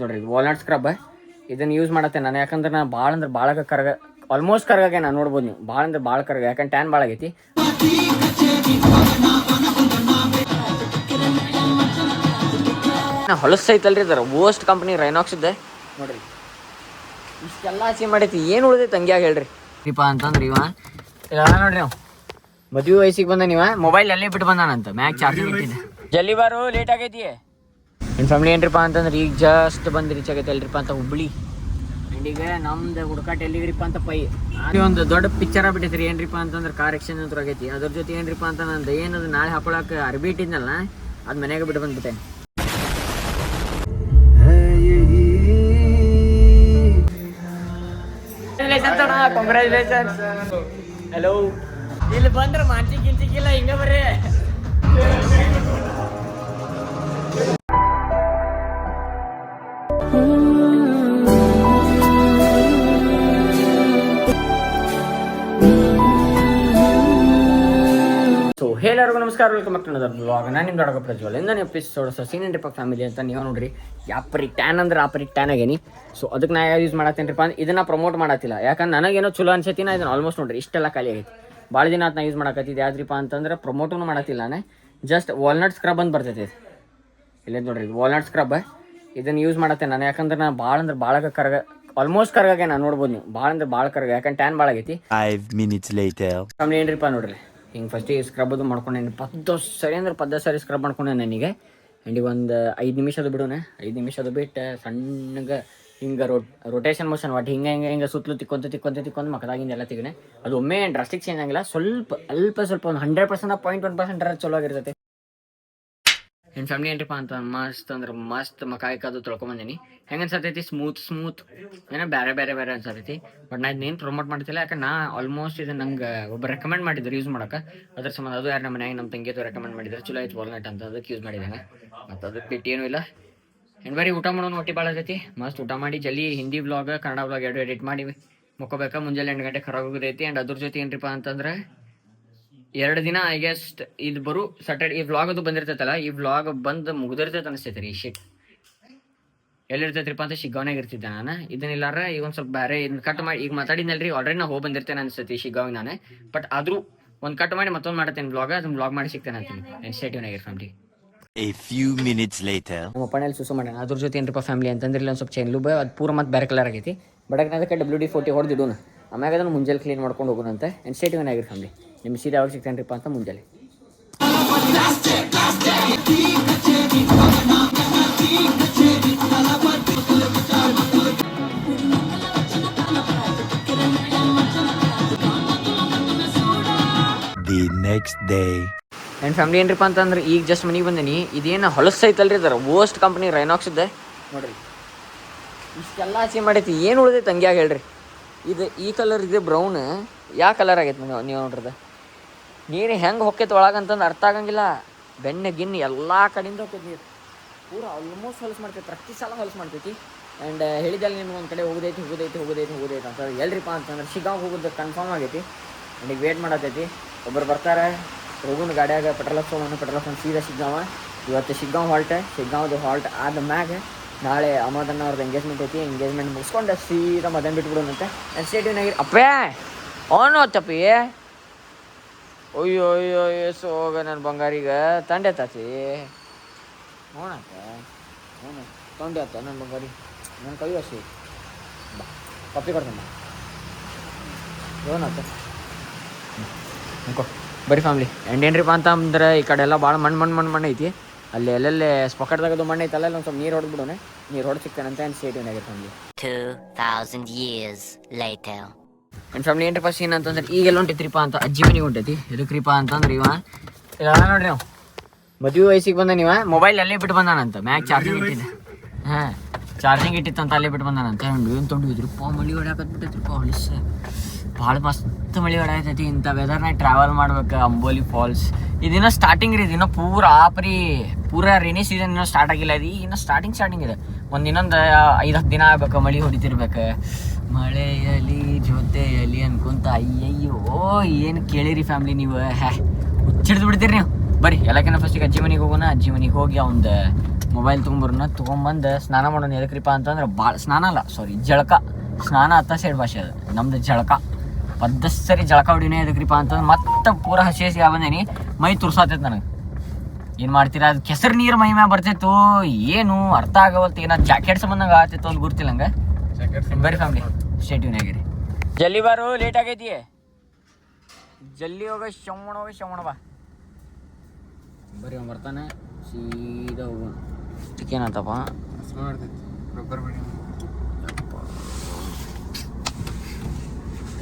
ನೋಡ್ರಿ walnut scrub ಇದನ್ನು use ಮಾಡತ್ತೆ ನಾನು. ಯಾಕಂದ್ರೆ ನಾನು ಭಾಳ ಅಂದ್ರೆ ಭಾಳ ಕರಗ ಆಲ್ಮೋಸ್ಟ್ ಕರಗಾಗೆ ನಾನು ನೋಡ್ಬೋದು ನೀವು. ಭಾಳ ಅಂದ್ರೆ ಭಾಳ ಕರಗ, ಯಾಕಂದ್ರೆ ಟ್ಯಾನ್ ಭಾಳ ಆಗೈತಿ. ಹೊಲಸೈತಲ್ರಿ ಇದರ ವೋಸ್ಟ್ ಕಂಪ್ನಿ ರೈನಾಕ್ಸ್ ಇದೆ ನೋಡ್ರಿ. ಇಷ್ಟೆಲ್ಲ ಅಚೀವ್ ಮಾಡೈತಿ, ಏನು ಉಳಿದೈತೆ ಹಂಗ್ಯಾಗ ಹೇಳ್ರಿ ದೀಪ ಅಂತಂದ್ರೆ ಇವ ಇಲ್ಲ ನೋಡ್ರಿ. ನಾವು ಮದುವೆ ವಯಸ್ಸಿಗೆ ಬಂದ ನೀವ ಮೊಬೈಲ್ ಅಲ್ಲೇ ಬಿಟ್ಟು ಬಂದಾನಂತ, ಮ್ಯಾಗ್ ಚಾರ್ಜಿಂಗ್ ಇಟ್ಟಿದ್ದೆ. ಜಲ್ದಿ ಬಾರು, ಲೇಟ್ ಆಗೈತಿ. ನನ್ನ ಫ್ಯಾಮಿಲಿ ಏನ್ರಿಪ್ಪ ಅಂತಂದ್ರೆ ಈಗ ಜಸ್ಟ್ ಬಂದು ರೀಚ್ ಆಗೈತೆ ಎಲ್ರಿಪ್ಪ ಅಂತ ಹುಬ್ಳಿ. ಆ್ಯಂಡ್ ಈಗ ನಮ್ದು ಹುಡುಕಾಟ ಎಲ್ಲಿಗ್ರಿಪ್ಪ ಅಂತ ಪೈ ಒಂದು ದೊಡ್ಡ ಪಿಕ್ಚರ್ ಆಗ್ಬಿಟ್ಟೈತ್ರಿ. ಏನ್ರಿಪ್ಪ ಅಂತಂದ್ರೆ ಕಾರ್ ಎಕ್ಸ್ಚೇಂಜ್ ಅಂತ ಆಗೈತಿ. ಅದ್ರ ಜೊತೆ ಏನ್ರಿಪ್ಪ ಅಂತ ನಂದು ಏನದು ನಾಳೆ ಹಾಕೊಳಕ್ಕೆ ಅರ್ಬಿ ಇಟ್ಟಿದ್ನಲ್ಲ ಅದು ಮನೆಯಾಗ ಬಿಟ್ಟು ಬಂದ್ಬಿಟ್ಟೆ. ಕಂಗ್ರ್ಯಾಚುಲೇಷನ್ಸ್. ಹಲೋ, ಇಲ್ಲಿ ಬಂದ್ರೆ ಮಾಡ್ಸಿಕ್ಕಿಲ್ಲ ಹಿಂಗೆ ಬರ್ರಿ. ಸೊ ಎಲ್ಲರಿಗೂ ನಮಸ್ಕಾರ, welcome back to another vlog. ನಾನು ನಿಮ್ಮ ದೊಡ್ಡ ಪ್ರಜ್ವಲ್. ಇಂದನೇ ಎಪಿಸೋಡ್ ಸೀನ್ ಅಂಡ್ ರಿಪಕ್ ಫ್ಯಾಮಿಲಿ ಅಂತ ನೀವು ನೋಡ್ರಿ. ಯಾಪರಿ ಟ್ಯಾನ್ ಅಂದ್ರೆ ಆಪರಿ ಟ್ಯಾನ್ ಆಗೇನಿ. ಸೊ ಅದಕ್ಕೆ ನಾ ಯೂಸ್ ಮಾಡತ್ತೇನ್ರಿಪ್ಪ ಅಂದ್ರೆ ಇದನ್ನ ಪ್ರಮೋಟ್ ಮಾಡತ್ತಿಲ್ಲ, ಯಾಕಂದ್ರೆ ನನಗೇನೋ ಚಲೋ ಅನ್ಸತಿ. ನಾ ಇದನ್ನ ಆಲ್ಮೋಸ್ಟ್ ನೋಡ್ರಿ ಇಷ್ಟೆಲ್ಲ ಖಾಲಿ ಆಗೈತಿ. ಭಾಳ ದಿನ ಆತ ನಾ ಯೂಸ್ ಮಾಡಕತ್ತಿದ್ದೆ. ಯಾವ್ದ್ರಿಪ್ಪ ಅಂತಂದ್ರೆ ಪ್ರಮೋಟೂ ಮಾಡತ್ತಿಲ್ಲ. ನಾನೇ ಜಸ್ಟ್ ವಾಲ್ನಟ್ ಸ್ಕ್ರಬ್ ಅಂತ ಬರ್ತೈತಿ. ಇಲ್ಲೇ ನೋಡ್ರಿ ವಾಲ್ನಟ್ ಸ್ಕ್ರಬ್ ಇದನ್ನು ಯೂಸ್ ಮಾಡತ್ತೆ ನಾನು. ಯಾಕಂದ್ರೆ ನಾನು ಭಾಳ ಅಂದ್ರೆ ಭಾಳ ಕರಗ ಆಲ್ಮೋಸ್ಟ್ ಕರಗಾಗೆ ನಾನು ನೋಡ್ಬೋದು ನೀವು. ಭಾಳ ಅಂದ್ರೆ ಭಾಳ ಕರಗ, ಯಾಕಂದ್ರೆ ಟ್ಯಾನ್ ಭಾಳ ಆಗೈತಿ. 5 minutes later ಫ್ಯಾಮಿಲಿ ಏನ್ರಿಪ್ಪ ನೋಡ್ರಿ, ಹಿಂಗೆ ಫಸ್ಟಿಗೆ ಸ್ಕ್ರಬ್ ಅದು ಮಾಡ್ಕೊಂಡೇನಿ. 10 ಸರಿ ಅಂದ್ರೆ 10 ಸರಿ ಸ್ಕ್ರಬ್ ಮಾಡ್ಕೊಂಡೆ ನನಗೆ. ಆ್ಯಂಡ್ ಈಗ ಒಂದು 5 ನಿಮಿಷ ಅದು ಬಿಡೋಣ. 5 ನಿಮಿಷ ಅದು ಬಿಟ್ಟು ಸಣ್ಣಗೆ ಹಿಂಗೆ ರೊಟೇಷನ್ ಮೋಷನ್ ಒಟ್ಟು ಹಿಂಗೆ ಸುತ್ತಲೂ ತಿಕ್ಕೊಂತ ಮಕ್ಕದಾಗಿಂದ ಎಲ್ಲ ತೆಗಿನೆ. ಅದು ಒಮ್ಮೆ ಡ್ರಾಸ್ಟಿಕ್ ಚೇಂಜ್ ಆಗಿಲ್ಲ, ಸ್ವಲ್ಪ ಒಂದು 100% 0.1% ಚಲೋ ಆಗಿರ್ತೈತೆ. ನನ್ನ ಫ್ಯಾಮಿಲಿ ಏನ್ರಿಪ್ಪ ಅಂತ ಮಸ್ತ್ ಅಂದ್ರೆ ಮಸ್ತ್ ಮಕಾಯಿಕಾದು ತೊಳ್ಕೊಂಬಂದಿನಿ. ಹೆಂಗೆ ಅನ್ಸತೈತಿ, ಸ್ಮೂತ್ ಏನೋ ಬೇರೆ ಅನ್ಸತೈತಿ. ಬಟ್ ನಾ ಇದನ್ನೇನು ಪ್ರಮೋಟ್ ಮಾಡ್ತಿಲ್ಲ, ಯಾಕಂದ್ರೆ ನಾ ಆಲ್ಮೋಸ್ಟ್ ಇದು ನಂಗೆ ಒಬ್ಬ ರೆಕಮೆಂಡ್ ಮಾಡಿದ್ರು ಯೂಸ್ ಮಾಡೋಕೆ. ಅದ್ರ ಸಂಬಂಧ ಅದು ಯಾರು ನಮ್ಮ ಮನೆಯಾಗ ನಮ್ಮ ತಂಗಿಯದು ರೆಕಮೆಂಡ್ ಮಾಡಿದ್ರು, ಚಲೋ ಆಯ್ತು ವಾಲ್ನಟ್ ಅಂತ. ಅದಕ್ಕೆ ಯೂಸ್ ಮಾಡಿದ್ದೇನೆ. ಮತ್ತು ಅದಕ್ಕೆ ಬಿಟ್ಟು ಏನೂ ಇಲ್ಲ. ಏನು ಬರೀ ಊಟ ಮಾಡೋನು ಹೊಟ್ಟೆ ಭಾಳ ಆಗೈತಿ. ಮಸ್ತ್ ಊಟ ಮಾಡಿ ಜಲ್ದಿ ಹಿಂದಿ ವ್ಲಾಗ್ ಕನ್ನಡ ವ್ಲಾಗ್ ಎರಡು ಎಡಿಟ್ ಮಾಡಿ ಮುಕ್ಕೋಬೇಕಾ. ಮುಂಜಾನೆ 8 ಗಂಟೆ ಖರಾಬ್ ಹೋಗೋದೈತಿ. ಆ್ಯಂಡ್ ಅದ್ರ ಜೊತೆ ಏನ್ರಿಪ್ಪ ಅಂತಂದ್ರೆ 2 ದಿನ ಐ ಗೆಸ್ ಇದು ಬರು ಸ್ಯಾಟರ್ಡೆ ಈ ವ್ಲಾಗ್ ಅದು ಬಂದಿರ್ತೈತಲ್ಲ, ಈ ವ್ಲಾಗ್ ಬಂದು ಮುಗ್ದಿರ್ತೈತೆ ಅನಿಸ್ತೈತೆ ರೀ. ಈ ಶಿಟ್ ಎಲ್ಲಿರ್ತೈತ್ರಿಪ್ಪ ಅಂತ ಶಿಗ್ಗಾವ್ನಾಗ ಇರ್ತಿದ್ದೆ ನಾನು. ಇದನ್ನಿಲ್ಲಾರ ಈಗ ಒಂದು ಸ್ವಲ್ಪ ಬೇರೆ ಇದನ್ನ ಕಟ್ ಮಾಡಿ ಈಗ ಮಾತಾಡಿದ್ನಲ್ರಿ, ಆಲ್ರೆಡಿ ನಾ ಹೋಗಿ ಬಂದಿರ್ತೇನೆ ಅನಿಸ್ತೈತಿ ಶಿಗ್ಗಾವಿಗೆ ನಾನು. ಬಟ್ ಆದರೂ ಒಂದು ಕಟ್ ಮಾಡಿ ಮತ್ತೊಂದು ಮಾಡ್ತೇನೆ ವ್ಲಾಗ್, ಅದನ್ನ ವ್ಲಾಗ್ ಮಾಡಿ ಸಿಗ್ತೇನೆ ಅಂತೀನಿ. ಇನ್ಸ್ಟೇಟಿವ್ನಾಗ family. a few minutes later ನಮ್ಮ ಅಪ್ಪನಲ್ಲಿ ಸುಸು ಮಾಡೋಣ. ಅದ್ರ ಜೊತೆ ಏನ್ರಿಪ್ಪ ಫ್ಯಾಮಿಲಿ ಅಂತಂದ್ರೆ ಇಲ್ಲಿ ಒಂದು ಸ್ವಲ್ಪ ಚೈನ್ ಲೂಬ್ ಅದು ಪೂರ ಮತ್ತು ಬೇರೆ ಕಲರ್ ಆಗೈತಿ. ಬಟ್ ಅದಕ್ಕೆ WD-40 ಹೊಡೆದಿಡೋಣ. ಆಮ್ಯಾಗ ಅದನ್ನು ಮುಂಜಾನೆ ಕ್ಲೀನ್ ಮಾಡ್ಕೊಂಡು ಹೋಗೋಣಂತೆ. ಇನ್ಸ್ಟೇಟಿವ್ನಾಗಿರಿ ಫ್ಯಾಮಿಲಿ. ನಿಮ್ಮ ಸೀದಾ ಯಾವಾಗ ಸಿಗ್ತೇನ್ರಿಪ್ಪ ಅಂತ ಮುಂಜಾನೆ. the next day ನನ್ನ ಫ್ಯಾಮಿಲಿ ಏನ್ರಿಪ್ಪ ಅಂತಂದ್ರೆ ಈಗ ಜಸ್ಟ್ ಮನೆಗೆ ಬಂದೀನಿ. ಇದೇನು ಹೊಲಸೈತಲ್ರಿ ಇದರ ವೋಸ್ಟ್ ಕಂಪ್ನಿ ರೈನಾಕ್ಸ್ ಇದೆ ನೋಡ್ರಿ. ಇಷ್ಟೆಲ್ಲ ಅಚೀವ್ ಮಾಡೈತಿ, ಏನು ಉಳಿದೈತೆ ಹಂಗ್ಯಾಗ ಹೇಳ್ರಿ. ಇದು ಈ ಕಲರ್ ಇದೆ ಬ್ರೌನ್, ಯಾವ ಕಲರ್ ಆಗೈತೆ ನೀವು ನೋಡ್ರದ. ನೀರು ಹೆಂಗೆ ಹೊಕ್ಕೈತೆ ಒಳಗಂತಂದು ಅರ್ಥ ಆಗಂಗಿಲ್ಲ. ಬೆಣ್ಣೆ ಗಿಣ್ಣೆ ಎಲ್ಲ ಕಡೆಯಿಂದ ಹೋಗ್ತೈತಿ ನೀರು. ಪೂರ ಆಲ್ಮೋಸ್ಟ್ ಹೊಲಸು ಮಾಡ್ತೈತಿ, ಪ್ರತಿ ಸಲ ಹೊಲಸು ಮಾಡ್ತೈತಿ. ಆ್ಯಂಡ್ ಹೇಳಿದಲ್ಲಿ ನಿಮ್ಗೆ ಒಂದು ಕಡೆ ಹೋಗೋದೈತಿ ಅಂತ ಎಲ್ರಿಪ್ಪ ಅಂತಂದ್ರೆ ಶಿಗಾಂವ್ ಹೋಗೋದು ಕನ್ಫರ್ಮ್ ಆಗೈತಿ. ಆ್ಯಂಡ್ ಈಗ ವೇಟ್ ಮಾಡತ್ತೈತಿ. ಒಬ್ಬರು ಬರ್ತಾರೆ, ಹೋಗೋಣ ಗಾಡಿಯಾಗ ಪೆಟ್ರೋಲ್ ಹಾಕ್ಸ್ಕೊಂಡು ಸೀದಾ ಶಿಗ್ಗಾಂವ. ಇವತ್ತು ಶಿಗ್ಗಾಂವ್ದು ಹಾಲ್ಟ್ ಆದ ಮ್ಯಾಗ ನಾಳೆ ಅಮೋದನ್ನ ಅವ್ರದ್ದು ಎಂಗೇಜ್ಮೆಂಟ್ ಐತಿ. ಎಂಗೇಜ್ಮೆಂಟ್ ಮುಗಿಸ್ಕೊಂಡು ಸೀದಾ ಮದನ್ ಬಿಟ್ಬಿಡೋಣಂತೆ. ಸ್ಟೇಟಿವ್ನಾಗಿ ಅಪ್ಪೇ ಅವನು ತಪ್ಪಿ ಅಯ್ಯೋ ಎಸ್ ಹೋಗ ನನ್ನ ಬಂಗಾರಿಗೆ ತಂಡೆ ತಾತಿ ನೋಡತ್ತ ತೊಂಡೆ ಆತ ನನ್ನ ಬಂಗಾರಿ. ನನ್ನ ಕೈ ಹಸಿ ಬಾ ಕಪ್ಪಿ ಕೊಡ್ತಮ್ಮ ಏನಾತ ಅನ್ಕೋ ಬರೀ ಫ್ಯಾಮಿಲಿ. ಆ್ಯಂಡ್ ಏನ್ರಿಪ್ಪ ಅಂತ ಅಂದ್ರೆ ಈ ಕಡೆ ಎಲ್ಲ ಭಾಳ ಮಣ್ಣು ಐತಿ. ಅಲ್ಲಿ ಎಲ್ಲೆಲ್ಲೇ ಸ್ಪೊಕಟ್ದಾಗದು ಮಣ್ಣು ಐತಲ್ಲ, ಒಂದು ಸ್ವಲ್ಪ ನೀರು ಹೊಡೆದ್ಬಿಡೋಣ. ನೀರು ಹೊಡೆದು ಸಿಗ್ತಾನಂತೆ. ಆ್ಯಂಡ್ ಸ್ಟೇಟಿವ್ನಾಗಿರ್ ಫ್ಯಾಮಿಲಿ. 2000 years later ನನ್ನ ಫ್ಯಾಮಿಲಿ ಏನ್ರಿಪ್ಪ ಸೀನ್ ಅಂತಂದ್ರೆ ಈಗೆಲ್ಲ ಹೊಂಟೈತ್ರಿಪ್ಪ ಅಂತ ಅಜ್ಜಿ ಮನೆಗೆ ಹೊಂಟೈತಿ. ಎದಕ್ರಿಪ್ಪ ಅಂತಂದ್ರೆ ಇವ ಇಲ್ಲ ನೋಡ್ರಿ, ನಾವು ಮದುವೆ ವಯಸ್ಸಿಗೆ ಬಂದ ನೀವ ಮೊಬೈಲ್ ಅಲ್ಲೇ ಬಿಟ್ಟು ಬಂದಾನಂತ. ಮ್ಯಾಗ್ ಚಾರ್ಜಿಂಗ್ ಇಟ್ಟಿದ್ದೆ. ಚಾರ್ಜಿಂಗ್ ಇಟ್ಟಿತ್ತಂತ ಅಲ್ಲೇ ಬಿಟ್ಟು ಬಂದಾನಂತ. ಏನು ತೊಗೊಂಡಿದ್ರಿಪ್ಪ ಮಳಿ ಹೊಡ್ಯಾಕತ್ಬಿಟ್ಟೈತ್ರಿಪ್ಪ. ಹೊಲಿಸ ಭಾಳ ಮಸ್ತ್ ಮಳಿ ಹೊಡ್ಯಾಕತ್ತೈತಿ. ಇಂಥ ವೆದರ್ನಾಗ ಟ್ರಾವೆಲ್ ಮಾಡ್ಬೇಕು. ಅಂಬೋಲಿ ಫಾಲ್ಸ್ ಇದಿನ್ನ ಸ್ಟಾರ್ಟಿಂಗ್ ರೀ. ಇದಿನ್ನೂ ಪೂರ ರೈನಿ ಸೀಸನ್ ಇನ್ನೂ ಸ್ಟಾರ್ಟ್ ಆಗಿಲ್ಲ. ಇದು ಇನ್ನೂ ಸ್ಟಾರ್ಟಿಂಗ್ ಇದೆ. ಇನ್ನೊಂದು 5-10 ದಿನ ಆಗ್ಬೇಕು ಮಳೆ ಹೊಡಿತಿರ್ಬೇಕು. ಮಳೆಯಲಿ ಜೊತೆಯಲಿ ಅನ್ಕೊಂತ ಅಯ್ಯಯ್ಯೋ ಏನು ಕೇಳಿರಿ ಫ್ಯಾಮಿಲಿ ನೀವು. ಹುಚ್ಚಿಡ್ದು ಬಿಡ್ತೀರಿ ನೀವು. ಬರ್ರಿ ಎಲ್ಲಕ್ಕಿಂತ ಫಸ್ಟಿಗೆ ಅಜ್ಜಿ ಮನೆಗೆ ಹೋಗೋಣ. ಅಜ್ಜಿ ಮನೆಗೆ ಹೋಗಿ ಒಂದು ಮೊಬೈಲ್ ತೊಗೊಂಬಂದು ಸ್ನಾನ ಮಾಡೋಣ. ಎದಕ್ರಿಪ್ಪ ಅಂತಂದ್ರೆ ಭಾಳ ಸ್ನಾನ ಅಲ್ಲ ಜಳಕ. ಸ್ನಾನ ಅತ್ತ ಸೈಡ್ ಭಾಷೆ ಅದು, ನಮ್ದು ಜಳಕ. ಸರಿ ಜಳಕ ಹೊಡಿನೇ ಎದಕ್ರಿಪ್ಪ ಅಂತಂದ್ರೆ ಮತ್ತೆ ಪೂರ ಹಸಿ ಬಂದೇನಿ, ಮೈ ತುರ್ಸಾತೈತೆ ನನಗೆ. ಏನು ಮಾಡ್ತೀರಾ, ಅದು ಕೆಸರು ನೀರು ಮೈ ಮ್ಯಾಗ ಬರ್ತೈತು, ಏನು ಅರ್ಥ ಆಗವಲ್ತು. ಏನೋ ಜಾಕೆಟ್ ಸಂಬಂಧಂಗೆ ಆಗತ್ತೈತು ಅಂತ ಗೊತ್ತಿಲ್ಲ ಹಂಗೆ. ಬರೀ ಫ್ಯಾಮಿಲಿ ಸ್ಟೇಟ್ಯೂನಾಗಿರಿ. ಜಲ್ದಿ ಬಾರು, ಲೇಟ್ ಆಗೈತಿ. ಜಲ್ದಿ ಹೋಗ ಶವಣ ಬಾ. ಬರೀ ಅವ್ನು ಬರ್ತಾನೆ, ಸೀದಾ ಹೋಗೋಣ. ಏನಂತಪ್ಪ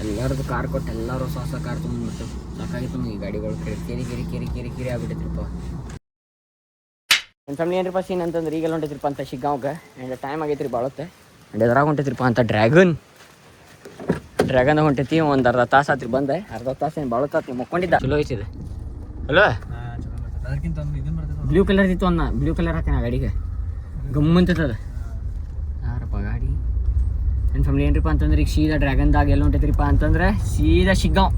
ಎಲ್ಲರದು ಕಾರ್ ಕೊಟ್ಟು ಎಲ್ಲರೂ ಹೊಸ ಕಾರ್ ತೊಗೊಂಡ್ಬಿಡ್ತೇವೆ. ಸಾಕಾಗಿತ್ತು ಈ ಗಾಡಿಗಳು ಕಿರಿ ಆಗ್ಬಿಟ್ಟೈತ್ರಿಪ್ಪ. ನನ್ನ ಫ್ಯಾಮಿಲಿ ಏನ್ರಿಪ್ಪ ಸೀನ್ ಅಂತಂದ್ರೆ ಈಗೆಲ್ಲ ಹೊಂಟೈತ್ರಿಪ್ಪ ಅಂತ ಶಿಗ್ಗಾಂವ್ಗೆ. ಆ್ಯಂಡ್ ಟೈಮ್ ಆಗೈತ್ರಿ ಬಾಳುತ್ತೆ. ಆ್ಯಂಡ್ ಎದ್ರಾಗ ಹೊಂಟೈತ್ರಿಪ್ಪ ಅಂತ ಡ್ರ್ಯಾಗನ್ದಾಗ ಹೊಂಟೈತಿ. ಒಂದು ಅರ್ಧ ತಾಸು ಆತ್ರಿ ಬಂದೆ. ಅರ್ಧ ತಾಸು ಏನು ಬಾಳುತ್ತಾತಿ, ಮುಕ್ಕೊಂಡಿದ್ದ. ಚಲೋ ಐತಿದೆ ಅಲ್ವಾ? ಬ್ಲೂ ಕಲರ್ ಇತ್ತು ಅನ್ನ, ಬ್ಲೂ ಕಲರ್ ಹಾಕ್ಯಾನ ಗಾಡಿಗೆ, ಗಮ್ಮಂತದ ಯಾರಪ್ಪ ಗಾಡಿ. ನನ್ನ ಫ್ಯಾಮಿಲಿ ಏನ್ರಿಪ್ಪ ಅಂತಂದ್ರೆ ಈಗ ಸೀದಾ ಡ್ರ್ಯಾಗನ್ದಾಗ ಎಲ್ಲ ಹೊಂಟೈತ್ರಿಪ್ಪ ಅಂತಂದ್ರೆ ಸೀದಾ ಶಿಗ್ಗಾಂವ್.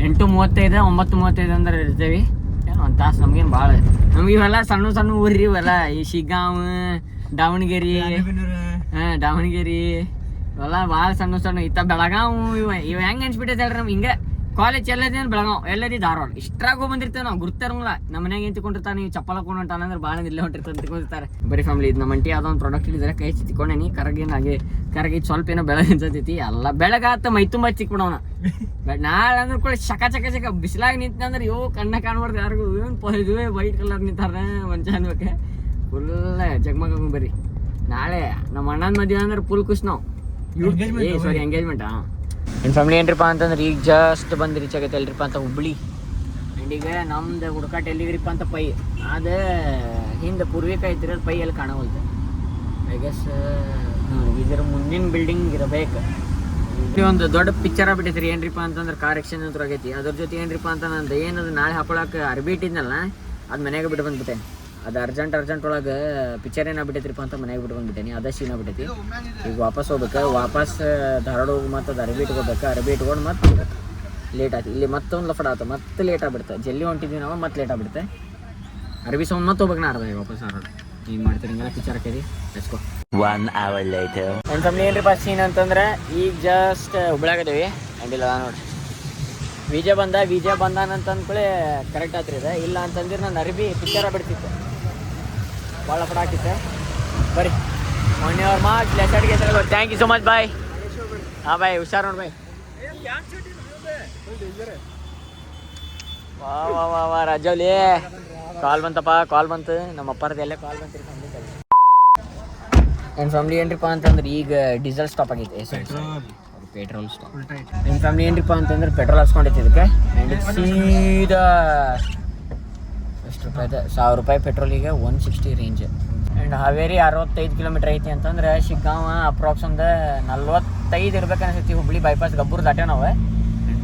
8:35 9:35 ಅಂದ್ರೆ ಇರ್ತೇವೆ. ಏನೋ ಒಂದು ತಾಸು ನಮ್ಗೇನು ಭಾಳ. ನಮ್ಗೆ ಇವೆಲ್ಲ ಸಣ್ಣ ಊರ್ರಿ ಇವೆಲ್ಲ. ಈ ಶಿಗ್ಗಾಂವ್, ದಾವಣಗೆರೆ ಇವೆಲ್ಲ ಭಾಳ ಸಣ್ಣ. ಇತ್ತ ಬೆಳಗಾವ್ ಇವ ಹೆಂಗೆ ಅನ್ಸ್ಬಿಟ್ಟೈತೆ ಹೇಳ್ರಿ ನಮ್ಗೆ. ಹಿಂಗೆ ಕಾಲೇಜ್ ಎಲ್ಲದಿ ಬೆಳಗಾವ್, ಎಲ್ಲದಿ ಧಾರವಾಡ, ಇಷ್ಟ್ರಾಗ ಹೋಗಿ ಬಂದಿರ್ತೇವೆ ನಾವು. ಗುರ್ತಾರಲ್ಲ ನಮ್ಮ ಮನೆಯಾಗ ಏನು ತಿಳ್ಕೊಂಡಿರ್ತಾನೆ, ನೀವು ಚಪ್ಪಲ್ ಹಾಕೊಂಡು ಹೊಂಟಾನಂದ್ರೆ ಭಾಳ ಇಲ್ಲೇ ಹೊಂಟಿರ್ತಾನೆ ತಿಳ್ಕೊಂಡಿರ್ತಾರೆ. ಬರೀ ಫ್ಯಾಮಿಲಿ ಇದು ನಮ್ಮ ಅಂಟಿ ಯಾವುದೋ ಒಂದು ಪ್ರಾಡಕ್ಟ್ ಇಳಿದ್ರೆ ಕೈ ತಿಕ್ಕೊಂಡೇನಿ. ಕರಗಿ ಸ್ವಲ್ಪ ಏನೋ ಬೆಳಗ್ಗೆ ಅನ್ಸತೈತಿ. ಎಲ್ಲ ಬೆಳಗಾತ ಮೈ ತುಂಬ ಚಿಕ್ಬಿಡವನ. ನಾಳೆ ಅಂದ್ರೆ ಕೂಡ ಚಕ ಬಿಸಿಲಾಗಿ ನಿಂತಂದ್ರೆ ಕಣ್ಣ ಕಾಣ್ಬಾರ್ದು ಯಾರಿಗೂ. ಏನು ವೈಟ್ ಕಲರ್ ನಿಂತಾರ ಮಂಚ ಅನ್ಬೇಕೆ, ಫುಲ್ ಜಗ್ಮಗ ಬರ್ರಿ. ನಾಳೆ ನಮ್ಮ ಅಣ್ಣನ ಮದುವೆ ಅಂದ್ರೆ ಫುಲ್ ಖುಷಿ ನಾವು. ಎಂಗೇಜ್ಮೆಂಟ್. ನನ್ನ ಫ್ಯಾಮಿಲಿ ಏನ್ರಿಪ್ಪ ಅಂತಂದ್ರೆ ಈಗ ಜಸ್ಟ್ ಬಂದು ರೀಚ್ ಆಗೈತೆ ಎಲ್ರಿಪ್ಪ ಅಂತ ಹುಬ್ಳಿ. ಆ್ಯಂಡ್ ಈಗ ನಮ್ದು ಹುಡುಕಾಟ ಎಲ್ಲಿಗ್ರಿಪ್ಪ ಅಂತ ಪೈ ಅದು ಹಿಂದೆ ಪೂರ್ವಿಕ ಐತಿರೋದು ಪೈ ಎಲ್ಲಿ ಕಾಣವಲ್ತೆ. ಐ ಗೆಸ್ ಇದರ ಮುಂದಿನ ಬಿಲ್ಡಿಂಗ್ ಇರಬೇಕು. ಒಂದು ದೊಡ್ಡ ಪಿಕ್ಚರ್ ಆಗ್ಬಿಟ್ಟೈತೆ ರೀ. ಏನ್ರಿಪ್ಪ ಅಂತಂದ್ರೆ ಕಾರ್ ಎಕ್ಸ್ಚೇಂಜ್ ಅಂತ ಆಗೈತಿ. ಅದ್ರ ಜೊತೆ ಏನ್ರಿಪ್ಪ ಅಂತ ನಂದು ಏನದು ನಾಳೆ ಹಾಕೊಳಕ್ಕೆ ಅರ್ಬಿ ಇಟ್ಟಿದ್ನಲ್ಲ, ಅದು ಮನೆಯಾಗ ಬಿಟ್ಟು ಬಂದ್ಬಿಟ್ಟೇನೆ. ಅದು ಅರ್ಜೆಂಟ್ ಒಳಗೆ ಪಿಕ್ಚರ್ ಏನಾಗ್ಬಿಟ್ಟೈತ್ರಿಪ್ಪ ಅಂತ ಮನೆಗೆ ಬಿಟ್ಟು ಬಂದ್ಬಿಟ್ಟೇನಿ. ಅದೇ ಸೀನ್ ಆಗ್ಬಿಟ್ಟೈತಿ. ಈಗ ವಾಪಸ್ ಹೋಗ್ಬೇಕು. ಧಾರವಾಡ ಹೋಗಿ ಮತ್ತು ಅದು ಅರ್ಬಿ ಇಟ್ಕೋಬೇಕು. ಅರ್ಬಿ ಇಟ್ಕೊಂಡು ಮತ್ತೆ ಹೋಗ್ಬೇಕು. ಲೇಟ್ ಆಯ್ತು. ಇಲ್ಲಿ ಮತ್ತೊಂದು ಲಫಡ ಆಯ್ತು, ಮತ್ತೆ ಲೇಟ್ ಆಗ್ಬಿಡುತ್ತೆ. ಜಲ್ದಿ ಹೊಂಟಿದ್ವಿ ನಾವು, ಮತ್ತೆ ಲೇಟ್ ಆಗ್ಬಿಡುತ್ತೆ. ಅರ್ಬಿ ಸೌಂಡ್ ಮತ್ತೆ ಹೋಗ್ಬೇಕು ನಾ ಅರ್ಧ ವಾಪಸ್ ಧಾರವಾಡ. ಏನು ಮಾಡ್ತೀರಿ ಹಿಂಗೆಲ್ಲ ಪಿಕ್ಚರ್ ಹಾಕಿದಿ. Let's go. 1 hour later. ನನ್ನ ಫ್ಯಾಮಿಲಿ ಏನ್ರಿಪ್ಪ ಸೀನ್ ಅಂತಂದ್ರೆ ಈಗ ಜಸ್ಟ್ ಹುಬ್ಳ್ಯಾಗದೇವಿ. ಆ್ಯಂಡ್ ಇಲ್ಲ ನೋಡಿ ವಿಜಯ ಬಂದಾನಂತಂದ್ಕೊಳ್ಳಿ ಕರೆಕ್ಟ್ ಆತ್ರಿ ಇದೆ. ಇಲ್ಲ ಅಂತಂದ್ರೆ ನಾನು ಅರ್ಬಿ ಪಿಕ್ಚರ ಬಿಡ್ತಿತ್ತು, ಭಾಳ ಪಡ ಹಾಕಿತ್ತೆ. ಬರ್ರಿ on your mark let's get. Thank you so much. Bye. ಹಾಂ ಬಾಯ್, ಹುಷಾರು ನೋಡಿ ಬಾಯ್. ವಾ ರಾಜವ್ಲಿ ಕಾಲ್ ಬಂತು ನಮ್ಮ ಅಪ್ಪರದ್ದು ಎಲ್ಲ ಕಾಲ್ ಬಂತು. ನನ್ನ ಫ್ಯಾಮಿಲಿ ಏನ್ರಿಪ್ಪ ಅಂತಂದ್ರೆ ಈಗ ಡೀಸೆಲ್ ಸ್ಟಾಪ್ ಆಗೈತೆ, ಪೆಟ್ರೋಲ್ ಸ್ಟಾಪ್. ನನ್ನ ಫ್ಯಾಮಿಲಿ ಏನ್ರಿಪ್ಪ ಅಂತಂದ್ರೆ ಪೆಟ್ರೋಲ್ ಹಾಕ್ಸ್ಕೊಂಡೈತಿ ಇದಕ್ಕೆ. ಆ್ಯಂಡ್ ಸೀದಾ ಎಷ್ಟು ರೂಪಾಯಿ, 1000 ರೂಪಾಯಿ ಪೆಟ್ರೋಲಿಗೆ 160 ರೇಂಜ್. ಆ್ಯಂಡ್ ಹಾವೇರಿ 65 ಕಿಲೋಮೀಟ್ರ್ ಐತಿ ಅಂತಂದ್ರೆ ಶಿಗ್ಗಾಂವ ಅಪ್ರಾಕ್ಸ್ ಒಂದು 45 ಇರ್ಬೇಕು ಅನಿಸ್ತೈತಿ. ಹುಬ್ಳಿ ಬೈಪಾಸ್ ಗಬ್ಬೂರು ದಾಟೇವ್ ನಾವು.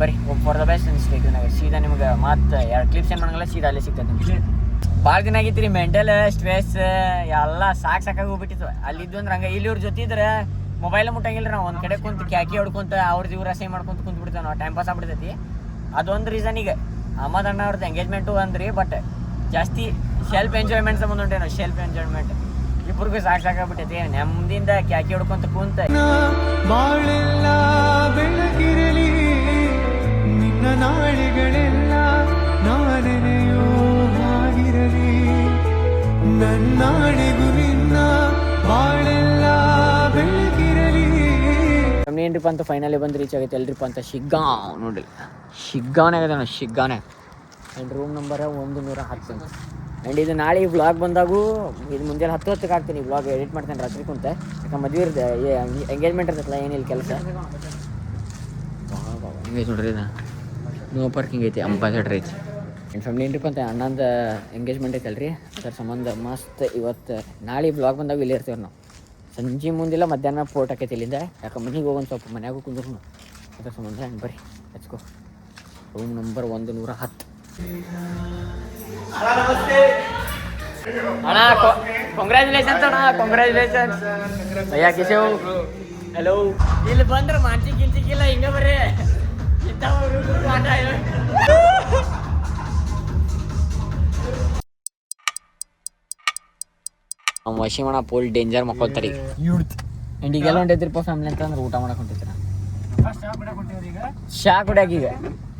ಬರೀ ಫಾರ್ ದ ಬೆಸ್ಟ್ ಅನಿಸ್ತೈತಿ ನನಗೆ. ಸೀದಾ ನಿಮ್ಗೆ ಮತ್ತೆ 2 ಕ್ಲಿಪ್ಸ್ ಏನು ಮಾಡಂಗಿಲ್ಲ, ಸೀದಾ ಅಲ್ಲೇ ಸಿಗ್ತೈತೆ ನಿಮ್ಗೆ. ಭಾಳ ದಿನ ಆಗಿತ್ತು ರೀ ಮೆಂಟಲ್ ಸ್ಟ್ರೆಸ್ ಎಲ್ಲ ಸಾಕಾಗಿ ಹೋಗ್ಬಿಟ್ಟಿತ್ತು. ಅಲ್ಲಿದ್ದು ಅಂದ್ರೆ ಹಂಗೆ. ಇಲ್ಲಿ ಇವ್ರ ಜೊತೆ ಇದ್ರೆ ಮೊಬೈಲ್ ಮುಟ್ಟಂಗಿಲ್ಲ ನಾವು. ಒಂದು ಕಡೆ ಕುಂತು ಕ್ಯಾಕಿ ಹೊಡ್ಕೊಂತ ಅವ್ರದ್ದು ಇವ್ರು ಅಸೈ ಮಾಡ್ಕೊಂತ ಕುಂತ್ಬಿಡ್ತೇವೆ ನಾವು. ಟೈಮ್ ಪಾಸ್ ಆಗ್ಬಿಡ್ತೈತಿ. ಅದೊಂದು ರೀಸನ್. ಈಗ ಅಹಮದ್ ಅಣ್ಣ ಅವ್ರದ್ದು ಎಂಗೇಜ್ಮೆಂಟು ಅಂದ್ರಿ, ಬಟ್ ಜಾಸ್ತಿ ಸೆಲ್ಫ್ ಎಂಜಾಯ್ಮೆಂಟ್ ಸಂಬಂಧ ಉಂಟೆ ನಾವು. ಸೆಲ್ಫ್ ಎಂಜಾಯ್ಮೆಂಟ್ ಇಬ್ಬರಿಗೂ ಸಾಕಾಗ್ಬಿಟ್ಟೈತಿ. ನೆಮ್ಮದಿಯಿಂದ ಕ್ಯಾಕಿ ಹೊಡ್ಕೊಂತ ಕುಂತ ಬಾಳೆಲ್ಲ ಬೆಳಗಿರಲಿ, ನಿನ್ನ ನಾಳೆಗಳೆಲ್ಲ ನಾನೆನೆಯೋ ಆಗಿರಲಿ, ನನ್ನಾಳೆಗೂ ನಿನ್ನ ಬಾಳೆಲ್ಲ ಬೆಳಗಿರಲಿ. ನಮ್ಗೆ ಏನ್ರಿಪ್ಪ ಅಂತ ಫೈನಲಿ ಬಂದು ರೀಚ್ ಆಗೈತೆ ಎಲ್ರಿಪ್ಪ ಅಂತ ಶಿಗ್ಗಾಂವ್. ನೋಡ್ರಿ ಶಿಗ್ಗಾಂವ್ನೇ ಆಗದೆ ನಾವು, ಶಿಗ್ಗಾಂವ್ನೇ. And room number 110. ಆ್ಯಂಡ್ ಇದು ನಾಳೆ ಈ ವ್ಲಾಗ್ ಬಂದಾಗೂ ಇದು ಮುಂಜಾನೆ 10 ಆಗ್ತೀನಿ. ಈ ವ್ಲಾಗ್ ಎಡಿಟ್ ಮಾಡ್ತೇನೆ ರಾತ್ರಿ ಕುಂತೆ. ಯಾಕೆ ಮದುವೆ ಇರ್ತದೆ, ಎಂಗೇಜ್ಮೆಂಟ್ ಇರ್ತೈತಲ್ಲ, ಏನಿಲ್ಲ ಕೆಲಸ. ಹಿಂಗೈತೆ ನೋಡ್ರಿ, ಇದು ನೋ ಪಾರ್ಕಿಂಗ್ ಐತಿ, ಅಂಬಾಸೆಡರ್ ಐತಿ. ನನ್ನ ಫ್ಯಾಮಿಲಿ ಏನ್ರಿಪ್ಪ ಅಂತ ಅಣ್ಣಂದು ಎಂಗೇಜ್ಮೆಂಟ್ ಐತಲ್ರಿ, ಅದ್ರ ಸಂಬಂಧ ಮಸ್ತ್ ಇವತ್ತು ನಾಳೆ ವ್ಲಾಗ್ ಬಂದಾಗ ಇಲ್ಲೇ ಇರ್ತೀವಿ ನಾವು. ಸಂಜೆ ಮುಂದಿಲ್ಲ ಮಧ್ಯಾಹ್ನ ಫೋರ್ಟ್ ಆಕೈತಿ ಇಲ್ಲಿಂದ. ಯಾಕೆ ಮನೆಗೆ ಹೋಗೋದು ಸ್ವಲ್ಪ ಮನ್ಯಾಗೂ ಕುಂದ್ರು ಅದ್ರ ಸಂಬಂಧ. ಆ್ಯಂಡ್ ಬರ್ರಿ ಲೆಟ್ಸ್ ಗೋ. Room number 110. ಅಣ್ಣ ಕಾಂಗ್ರ್ಯಾಚುಲೇಷನ್ಸ್ ಅಣ್ಣ, ಕಾಂಗ್ರ್ಯಾಚುಲೇಷನ್ಸ್. ಭಯ್ಯ ಕೇಶವ್ ಹಲೋ. ಇಲ್ಲಿ ಬಂದ್ರೆ ಮಾನ್ಸಿಕ್ಕಿಲ್ಲ ಹಿಂಗೆ ಬರ್ರಿ. ನಮ್ಮ ವಶಿಮಣ ಪೋಲ್ ಡೇಂಜರ್ ಮಕ್ಕೊಳ್ತಾರೆ ಆ್ಯಂಡ್ ಈಗೆಲ್ಲ ಹೊಂಟೈತ್ರಿಪ್ಪ ಫ್ಯಾಮಿಲಿ ಅಂತಂದ್ರೆ ಊಟ ಮಾಡಕ್ಕೆ ಹೊಂಟೈತಿ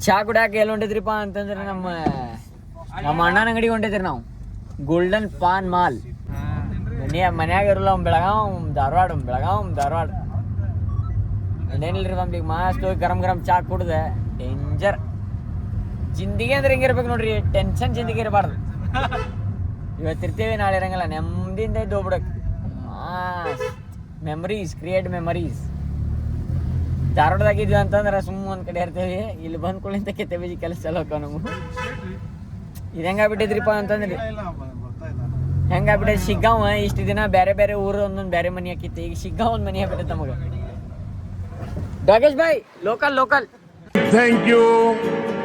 ಚಾ ಕುಡ್ಯಾಕ ಎಲ್ಲಿ ಹೊಂಟೈತ್ರಿಪ್ಪ ಅಂತಂದ್ರೆ ನಮ್ಮ ಅಣ್ಣನ ಅಂಗಡಿಗೆ ಹೊಂಟೈತ್ರಿ ನಾವು ಗೋಲ್ಡನ್ ಪಾನ್ ಮಾಲ್ ಮನ್ಯಾಗ ಇರಲ್ಲ ಬೆಳಗಾವ್ ಧಾರವಾಡ ಏನಿಲ್ರಿ ಫ್ಯಾಮ್ಲಿ ಮಸ್ತ್ ಹೋಗಿ ಗರಂ ಚಾ ಕುಡ್ದೆ ಡೇಂಜರ್ ಜಿಂದಗಿ ಅಂದ್ರೆ ಹಿಂಗಿರ್ಬೇಕು ನೋಡ್ರಿ ಟೆನ್ಷನ್ ಜಿಂದಗಿ ಇರಬಾರ್ದು ಇವತ್ತಿರ್ತೀವಿ ನಾಳೆ ಇರಂಗಿಲ್ಲ ನೆಮ್ಮದಿಯಿಂದ ಇದ್ದು ಹೋಗ್ಬಿಡಕ್ ಕ್ರಿಯೇಟ್ ಮೆಮರೀಸ್ ಧಾರವಾಡದಾಗಿದ್ವಿ ಅಂತಂದ್ರೆ ಸುಮ್ಮ ಒಂದ್ ಕಡೆ ಇರ್ತೇವಿ ಇಲ್ಲಿ ಬಂದ್ಕೊಳ್ಳಿಂತ ಕೆತ್ತಬೇಜಿ ಕೆಲಸ ಚಲೋಕ ನಮಗೂ ಇದು ಹೆಂಗಾಗ್ಬಿಟ್ಟಿದ್ರಿಪ್ಪ ಅಂತಂದ್ರಿ ಹೆಂಗಾಗ್ಬಿಟ್ಟೈತಿ ಶಿಗ್ಗಾಂವ ಇಷ್ಟು ದಿನ ಬೇರೆ ಊರು ಒಂದೊಂದು ಬೇರೆ ಮನೆ ಹಾಕಿತ್ತು ಈಗ ಶಿಗ್ಗಾಂವ್ ಒಂದು ಮನೆ ಹಾಕ್ಬಿಟ್ಟೈತೆ ನಮಗೆ ಡಾಗೇಶ್ ಭಾಯ್ local Thank you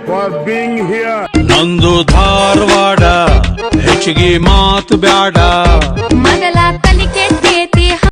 for being here. ನಂದು ಧಾರವಾಡ ಹೆಚ್ಚಿಗೆ ಮಾತು ಬ್ಯಾಡ ಮಗಲ